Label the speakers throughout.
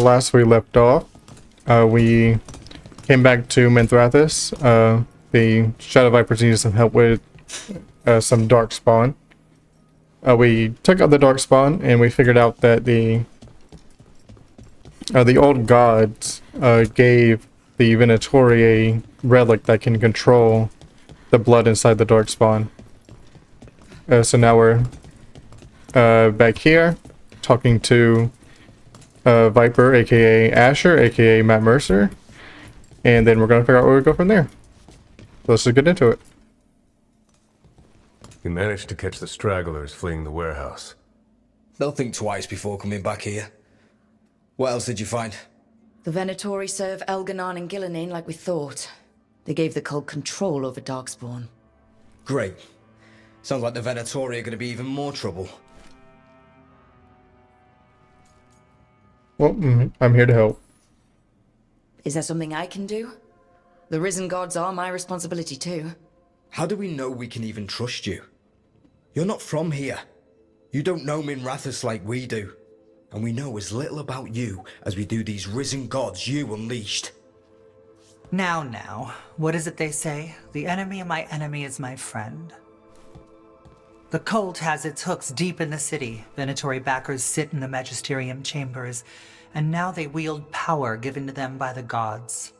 Speaker 1: last we left off, we came back to Minthrathis. The Shadow Vipers needed some help with some Darkspawn. We took out the Darkspawn and we figured out that the old gods gave the Venatori a relic that can control the blood inside the Darkspawn. So now we're back here talking to Viper, aka Asher, aka Matt Mercer, and then we're gonna figure out where we go from there. So let's just get into it.
Speaker 2: You managed to catch the stragglers fleeing the warehouse.
Speaker 3: They'll think twice before coming back here. What else did you find?
Speaker 4: The Venatori serve Elganon and Gillenane like we thought. They gave the cult control over Darkspawn.
Speaker 3: Great. Sounds like the Venatori are going to be even more trouble.
Speaker 1: Well, I'm here to help.
Speaker 4: Is there something I can do? The risen gods are my responsibility too.
Speaker 3: How do we know we can even trust you? You're not from here. You don't know Minthrathis like we do. And we know as little about you as we do these risen gods you unleashed.
Speaker 5: Now, what is it they say? The enemy of my enemy is my friend. The cult has its hooks deep in the city. Venatori backers sit in the magisterium chambers, and now they wield power given to them by the gods.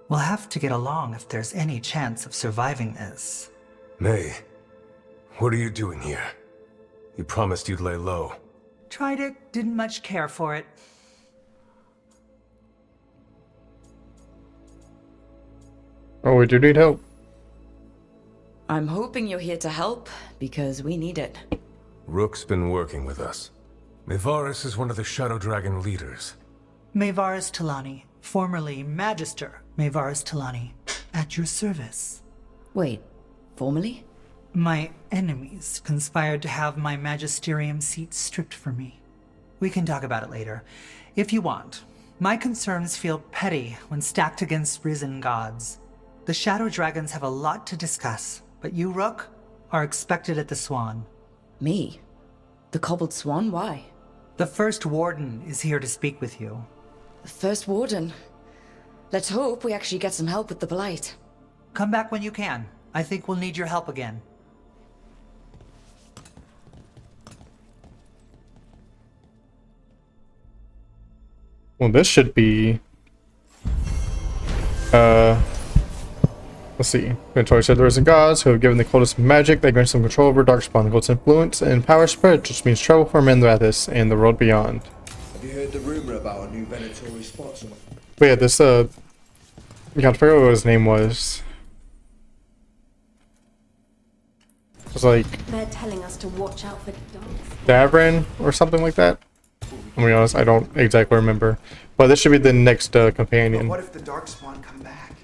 Speaker 5: We'll have to get along if there's any chance of surviving this.
Speaker 2: May, what are you doing here? You promised you'd lay low.
Speaker 5: Tried it, didn't much care for it.
Speaker 1: Oh, we do need help.
Speaker 4: I'm hoping you're here to help, because we need it.
Speaker 2: Rook's been working with us. Mevaris is one of the Shadow Dragon leaders.
Speaker 5: Mevaris Talani, formerly Magister Mevaris Talani, at your service.
Speaker 4: Wait, formally?
Speaker 5: My enemies conspired to have my magisterium seat stripped from me. We can talk about it later, if you want. My concerns feel petty when stacked against risen gods. The Shadow Dragons have a lot to discuss, but you, Rook, are expected at the Swan.
Speaker 4: Me? The Cobbled Swan? Why?
Speaker 5: The First Warden is here to speak with you.
Speaker 4: The First Warden? Let's hope we actually get some help with the Blight.
Speaker 5: Come back when you can. I think we'll need your help again.
Speaker 1: Well, this should be... Let's see. Venatori said there is gods who have given the cultists magic that grants them control over Darkspawn. The cult's influence and power spread, which means trouble for Minthrathis and the world beyond.
Speaker 3: Have you heard the rumor about a new Venatori spot?
Speaker 1: But yeah, this, you gotta figure out what his name was. It was like...
Speaker 6: They're telling us to watch out for dogs.
Speaker 1: Davrin or something like that. I'm gonna be honest, I don't exactly remember. But this should be the next companion.
Speaker 7: What if the Darkspawn come back?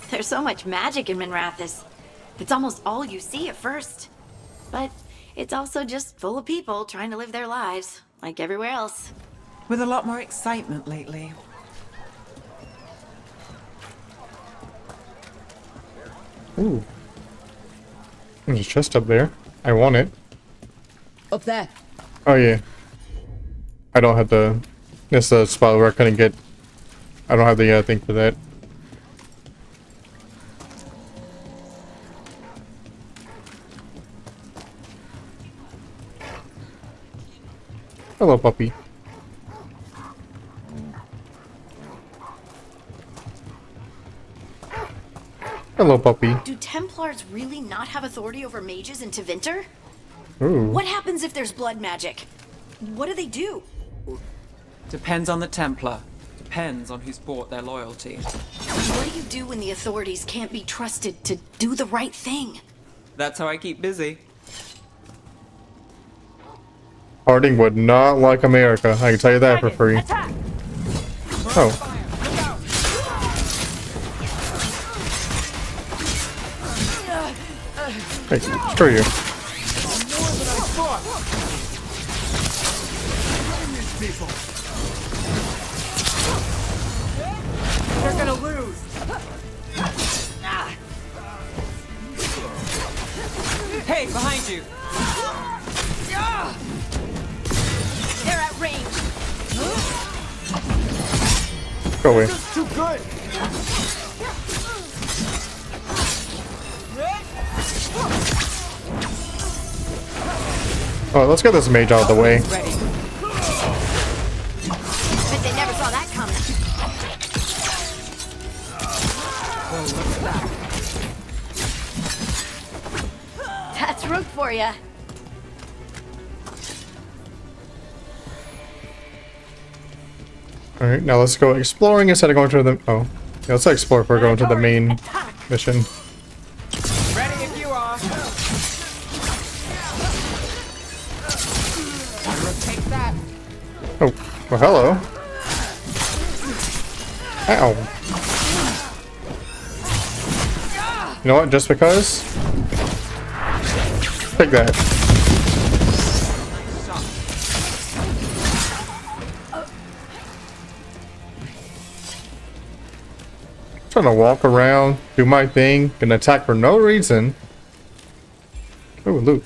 Speaker 6: There's so much magic in Minthrathis. It's almost all you see at first. But it's also just full of people trying to live their lives, like everywhere else.
Speaker 8: With a lot more excitement lately.
Speaker 1: Ooh. There's a chest up there. I want it.
Speaker 4: Up there.
Speaker 1: Oh yeah. I don't have the... This is a spot where I couldn't get... I don't have the thing for that. Hello, puppy. Hello, puppy.
Speaker 6: Do Templars really not have authority over mages in Tevinter?
Speaker 1: Ooh.
Speaker 6: What happens if there's blood magic? What do they do?
Speaker 8: Depends on the Templar. Depends on who's bought their loyalty.
Speaker 6: What do you do when the authorities can't be trusted to do the right thing?
Speaker 8: That's how I keep busy.
Speaker 1: Harding would not like America. I can tell you that for free. Oh. Hey, screw you.
Speaker 7: They're gonna lose.
Speaker 8: Hey, behind you!
Speaker 1: Go away.
Speaker 7: Too good.
Speaker 1: Oh, let's get this mage out of the way.
Speaker 6: Ready. Bet they never saw that coming. That's Rook for ya.
Speaker 1: Alright, now let's go exploring instead of going to the... Oh. Yeah, let's explore before going to the main mission.
Speaker 7: Ready if you are. Take that.
Speaker 1: Oh, well, hello. Ow. You know what? Just because? Take that. Trying to walk around, do my thing, and attack for no reason. Oh, loot.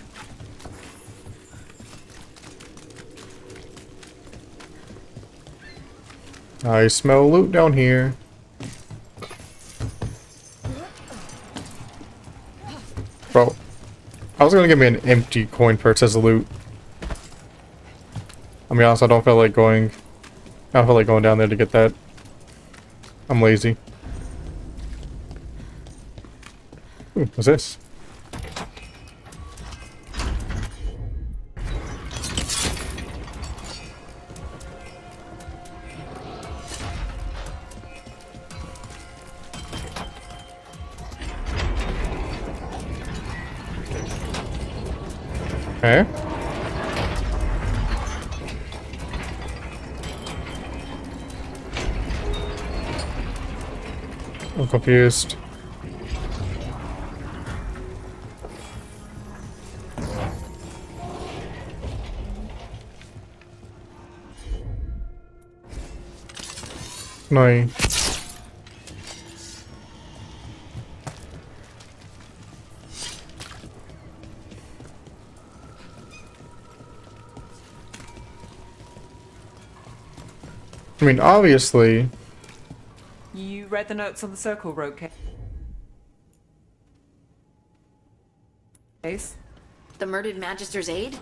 Speaker 1: I smell loot down here. Bro, I was gonna give me an empty coin purse as a loot. I mean, honestly, I don't feel like going down there to get that. I'm lazy. Ooh, what's this? Okay. I'm confused. No. I mean, obviously.
Speaker 8: You read the notes on the circle road case?
Speaker 6: The murdered Magister's aide?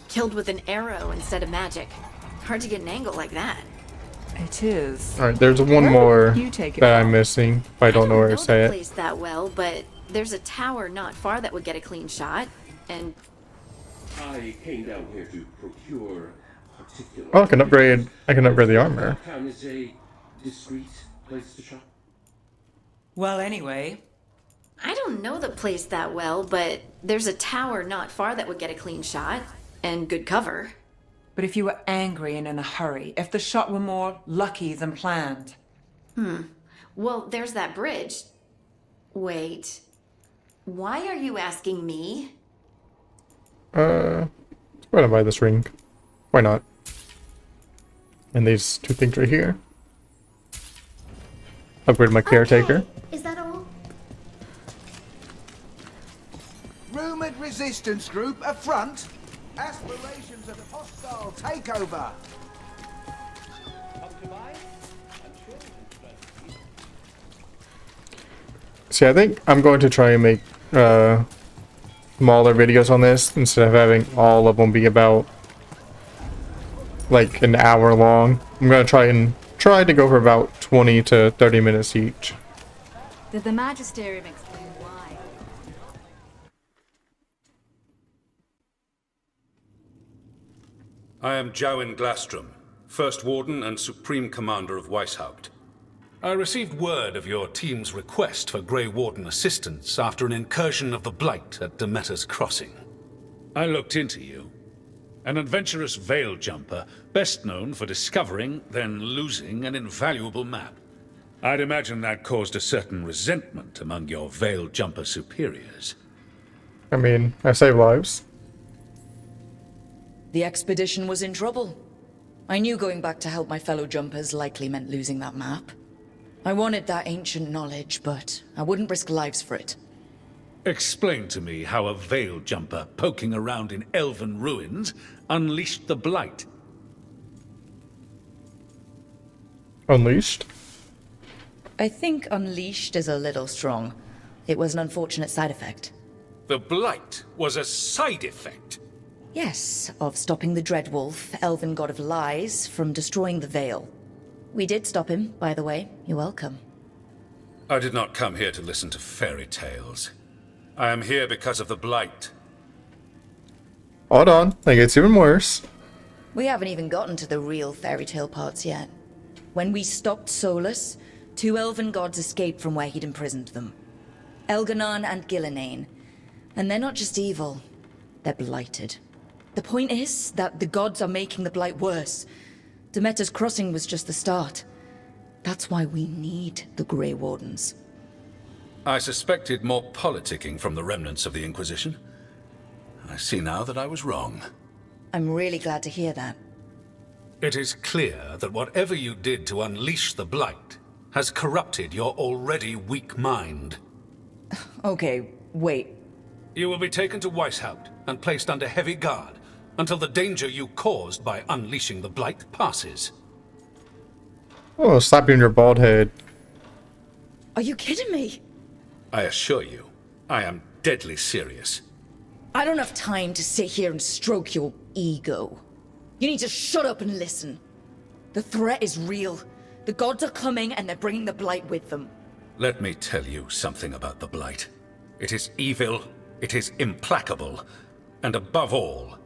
Speaker 6: Killed with an arrow instead of magic. Hard to get an angle like that.
Speaker 8: It is.
Speaker 1: Alright, there's one more
Speaker 8: You take it
Speaker 1: that I'm
Speaker 8: from.
Speaker 1: missing, but I don't know where to say
Speaker 6: the
Speaker 1: it.
Speaker 6: place that well, but there's a tower not far that would get a clean shot, and
Speaker 9: I came down here to procure particular.
Speaker 1: Oh, I can upgrade the armor.
Speaker 9: Town is a discreet place to shop.
Speaker 5: Well, anyway,
Speaker 6: I don't know the place that well, but there's a tower not far that would get a clean shot, and good cover.
Speaker 8: But if you were angry and in a hurry, if the shot were more lucky than planned.
Speaker 6: Well, there's that bridge. Wait. Why are you asking me?
Speaker 1: Why don't I buy this ring? Why not? And these two things right here. Upgrade my caretaker.
Speaker 10: Okay. Is that all?
Speaker 7: Rumored resistance group affront. Aspirations of a hostile takeover.
Speaker 1: See, I think I'm going to try and make smaller videos on this instead of having all of them be about like an hour long. I'm gonna try to go for about 20 to 30 minutes each.
Speaker 10: Did the Magisterium explain why?
Speaker 11: I am Jowen Glastrom, First Warden and Supreme Commander of Weishaupt. I received word of your team's request for Grey Warden assistance after an incursion of the Blight at Demeter's Crossing. I looked into you. An adventurous veil jumper, best known for discovering, then losing an invaluable map. I'd imagine that caused a certain resentment among your veil jumper superiors.
Speaker 1: I mean, I save lives.
Speaker 4: The expedition was in trouble. I knew going back to help my fellow jumpers likely meant losing that map. I wanted that ancient knowledge, but I wouldn't risk lives for it.
Speaker 11: Explain to me how a veil jumper poking around in elven ruins unleashed the Blight.
Speaker 1: Unleashed?
Speaker 4: I think unleashed is a little strong. It was an unfortunate side effect.
Speaker 11: The Blight was a side effect.
Speaker 4: Yes, of stopping the Dreadwolf, elven god of lies, from destroying the Veil. We did stop him, by the way. You're welcome.
Speaker 11: I did not come here to listen to fairy tales. I am here because of the Blight.
Speaker 1: Hold on, it gets even worse.
Speaker 4: We haven't even gotten to the real fairy tale parts yet. When we stopped Solus, 2 elven gods escaped from where he'd imprisoned them. Elganon and Gillenane. And they're not just evil, they're blighted. The point is that the gods are making the Blight worse. Demeter's Crossing was just the start. That's why we need the Grey Wardens.
Speaker 11: I suspected more politicking from the remnants of the Inquisition. I see now that I was wrong.
Speaker 4: I'm really glad to hear that.
Speaker 11: It is clear that whatever you did to unleash the Blight has corrupted your already weak mind.
Speaker 4: Okay, wait.
Speaker 11: You will be taken to Weishaupt and placed under heavy guard until the danger you caused by unleashing the Blight passes.
Speaker 1: Oh, slap you in your bald head.
Speaker 4: Are you kidding me?
Speaker 11: I assure you, I am deadly serious.
Speaker 4: I don't have time to sit here and stroke your ego. You need to shut up and listen. The threat is real. The gods are coming and they're bringing the Blight with them.
Speaker 11: Let me tell you something about the Blight. It is evil, it is implacable, and above all,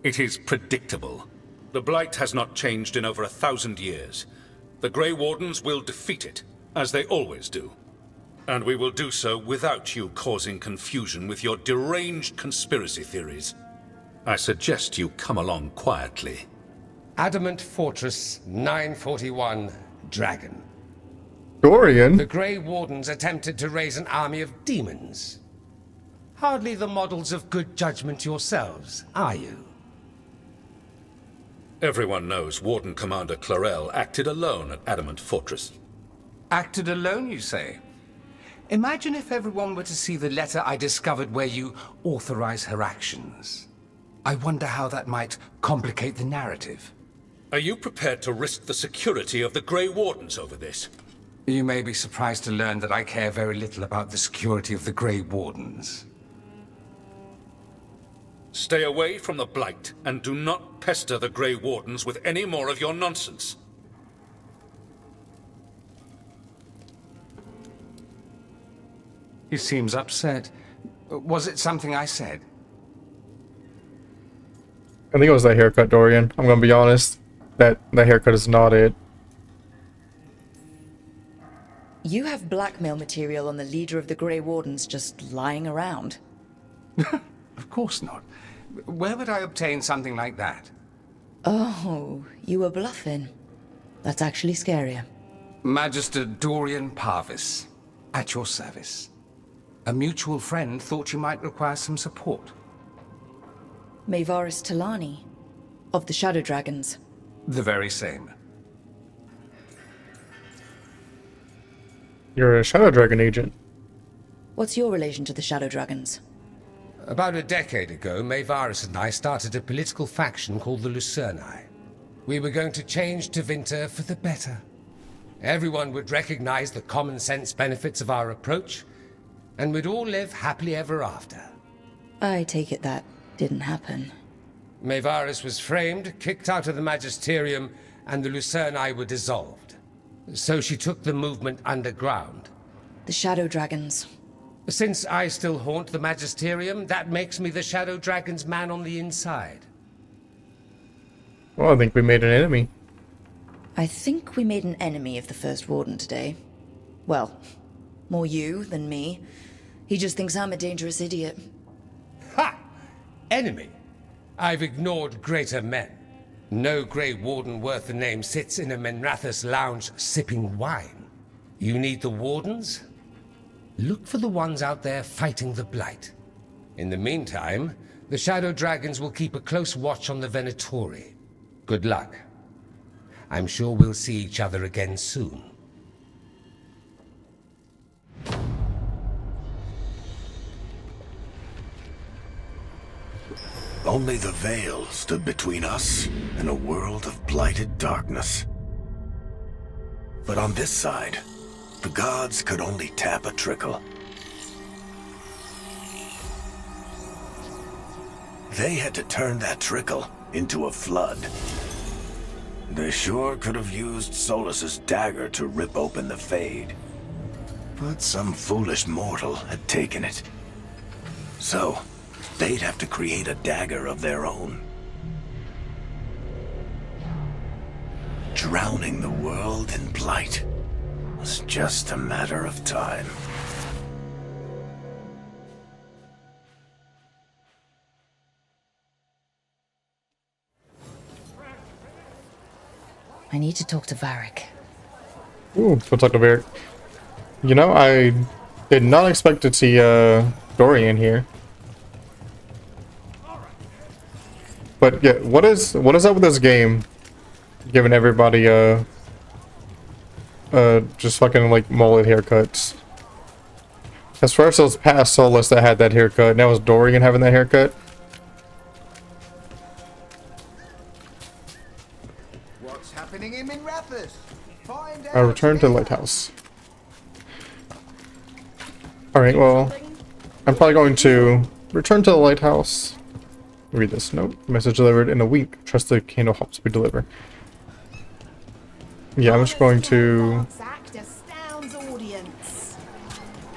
Speaker 11: it is predictable. The Blight has not changed in over 1,000 years. The Grey Wardens will defeat it, as they always do. And we will do so without you causing confusion with your deranged conspiracy theories. I suggest you come along quietly.
Speaker 12: Adamant Fortress 941, Dragon.
Speaker 1: Dorian?
Speaker 12: The Grey Wardens attempted to raise an army of demons. Hardly the models of good judgment yourselves, are you?
Speaker 11: Everyone knows Warden Commander Clarel acted alone at Adamant Fortress.
Speaker 12: Acted alone, you say? Imagine if everyone were to see the letter I discovered where you authorize her actions. I wonder how that might complicate the narrative.
Speaker 11: Are you prepared to risk the security of the Grey Wardens over this?
Speaker 12: You may be surprised to learn that I care very little about the security of the Grey Wardens.
Speaker 11: Stay away from the Blight, and do not pester the Grey Wardens with any more of your nonsense.
Speaker 12: He seems upset. Was it something I said?
Speaker 1: I think it was that haircut, Dorian. I'm gonna be honest. That haircut is not it.
Speaker 4: You have blackmail material on the leader of the Grey Wardens just lying around.
Speaker 12: Of course not. Where would I obtain something like that?
Speaker 4: Oh, you were bluffing. That's actually scarier.
Speaker 12: Magister Dorian Parvis, at your service. A mutual friend thought you might require some support.
Speaker 4: Maevaris Talani, of the Shadow Dragons.
Speaker 12: The very same.
Speaker 1: You're a Shadow Dragon agent.
Speaker 4: What's your relation to the Shadow Dragons?
Speaker 12: About a decade ago, Maevaris and I started a political faction called the Lucerni. We were going to change Tevinter for the better. Everyone would recognize the common sense benefits of our approach, and we'd all live happily ever after.
Speaker 4: I take it that didn't happen.
Speaker 12: Maevaris was framed, kicked out of the Magisterium, and the Lucerni were dissolved. So she took the movement underground.
Speaker 4: The Shadow Dragons.
Speaker 12: Since I still haunt the Magisterium, that makes me the Shadow Dragon's man on the inside.
Speaker 1: Well, I think we made an enemy.
Speaker 4: I think we made an enemy of the First Warden today. Well, more you than me. He just thinks I'm a dangerous idiot.
Speaker 12: Ha! Enemy? I've ignored greater men. No Grey Warden worth the name sits in a Menrathus lounge sipping wine. You need the Wardens? Look for the ones out there fighting the Blight. In the meantime, the Shadow Dragons will keep a close watch on the Venatori. Good luck. I'm sure we'll see each other again soon.
Speaker 13: Only the veil stood between us and a world of blighted darkness. But on this side, The gods could only tap a trickle. They had to turn that trickle into a flood. They sure could have used Solus's dagger to rip open the Fade. But some foolish mortal had taken it. So, they'd have to create a dagger of their own. Drowning the world in blight was just a matter of time.
Speaker 4: I need to talk to Varric.
Speaker 1: Ooh, we'll talk to Varric. You know, I did not expect to see Dorian here. But yeah, what is up with this game? Giving everybody just fucking like mullet haircuts. As first it was past Solus that had that haircut, now it's Dorian having that haircut.
Speaker 7: What's happening in Minrathous? Find
Speaker 1: I return to the lighthouse. Alright, well, I'm probably going to return to the lighthouse. Read this note. Message delivered in a week. Trust the candle helps me deliver. Yeah, I'm just going to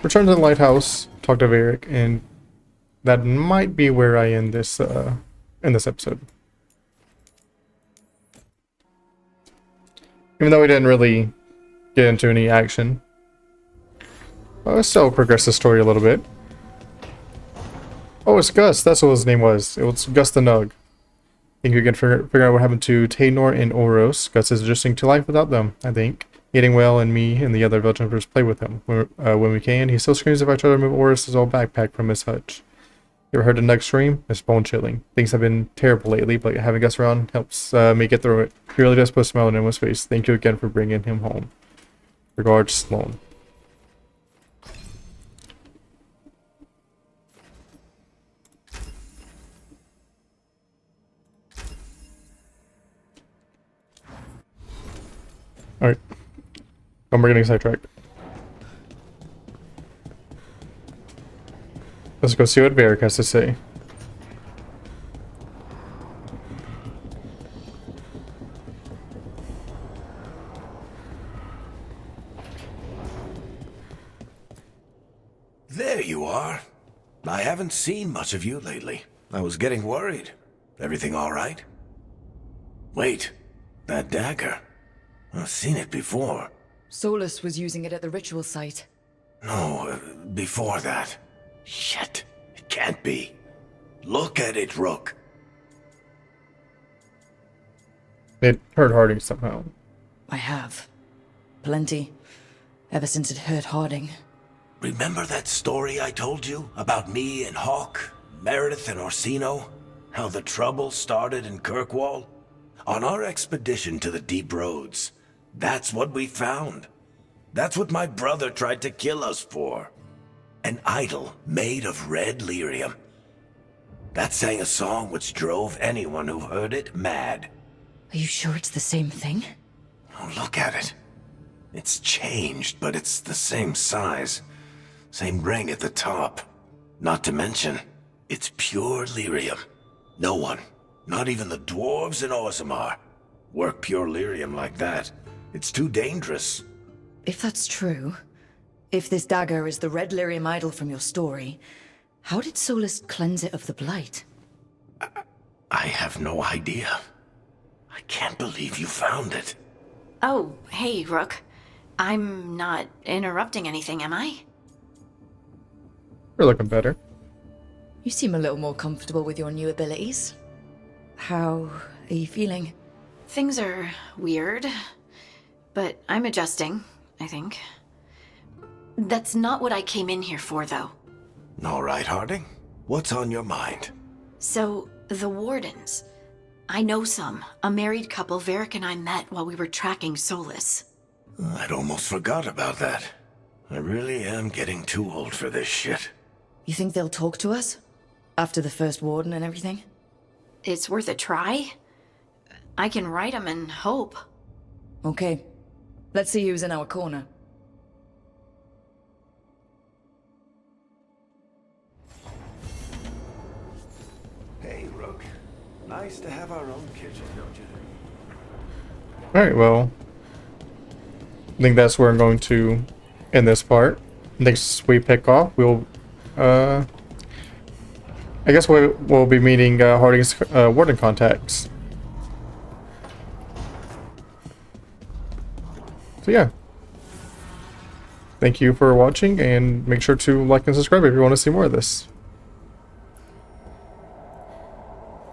Speaker 1: return to the lighthouse, talk to Varric, and that might be where I end this in this episode. Even though we didn't really get into any action, let's still progress the story a little bit. Oh, it's Gus. That's what his name was. It was Gus the Nug. Think we can figure out what happened to Taynor and Oros. Gus is adjusting to life without them, I think. Eating well, and me and the other Veiljumpers play with him. When we can, he still screams if I try to remove Oros' old backpack from his hutch. You ever heard the Nug scream? It's bone-chilling. Things have been terrible lately, but having Gus around helps me get through it. He really does put a smile on his face. Thank you again for bringing him home. Regards, Sloan. Alright. We're getting sidetracked. Let's go see what Varric has to say.
Speaker 13: There you are. I haven't seen much of you lately. I was getting worried. Everything all right? Wait, that dagger. I've seen it before.
Speaker 4: Solus was using it at the ritual site.
Speaker 13: No, before that. Shit, it can't be. Look at it, Rook.
Speaker 1: It hurt Harding somehow.
Speaker 4: I have. Plenty. Ever since it hurt Harding.
Speaker 13: Remember that story I told you about me and Hawk, Meredith and Orsino? How the trouble started in Kirkwall? On our expedition to the Deep Roads, that's what we found. That's what my brother tried to kill us for. An idol made of red lyrium. That sang a song which drove anyone who heard it mad.
Speaker 4: Are you sure it's the same thing?
Speaker 13: Oh, look at it. It's changed, but it's the same size. Same ring at the top. Not to mention, it's pure lyrium. No one, not even the dwarves in Orzammar, work pure lyrium like that. It's too dangerous.
Speaker 4: If that's true, if this dagger is the red lyrium idol from your story, how did Solus cleanse it of the blight?
Speaker 13: I have no idea. I can't believe you found it.
Speaker 6: Oh, hey, Rook. I'm not interrupting anything, am I?
Speaker 1: You're looking better.
Speaker 4: You seem a little more comfortable with your new abilities. How are you feeling?
Speaker 6: Things are weird, but I'm adjusting, I think. That's not what I came in here for, though.
Speaker 13: All right, Harding. What's on your mind?
Speaker 6: So, the Wardens. I know some. A married couple Varric and I met while we were tracking Solus.
Speaker 13: I'd almost forgot about that. I really am getting too old for this shit.
Speaker 4: You think they'll talk to us? After the first Warden and everything?
Speaker 6: It's worth a try. I can write them and hope.
Speaker 4: Okay. Let's see who's in our corner.
Speaker 13: cook. Nice to have our own kitchen, don't you think?
Speaker 1: Alright, well, I think that's where I'm going to end this part. Next we pick off, we'll, I guess we'll be meeting Harding's warden contacts. So yeah. Thank you for watching, and make sure to like and subscribe if you want to see more of this.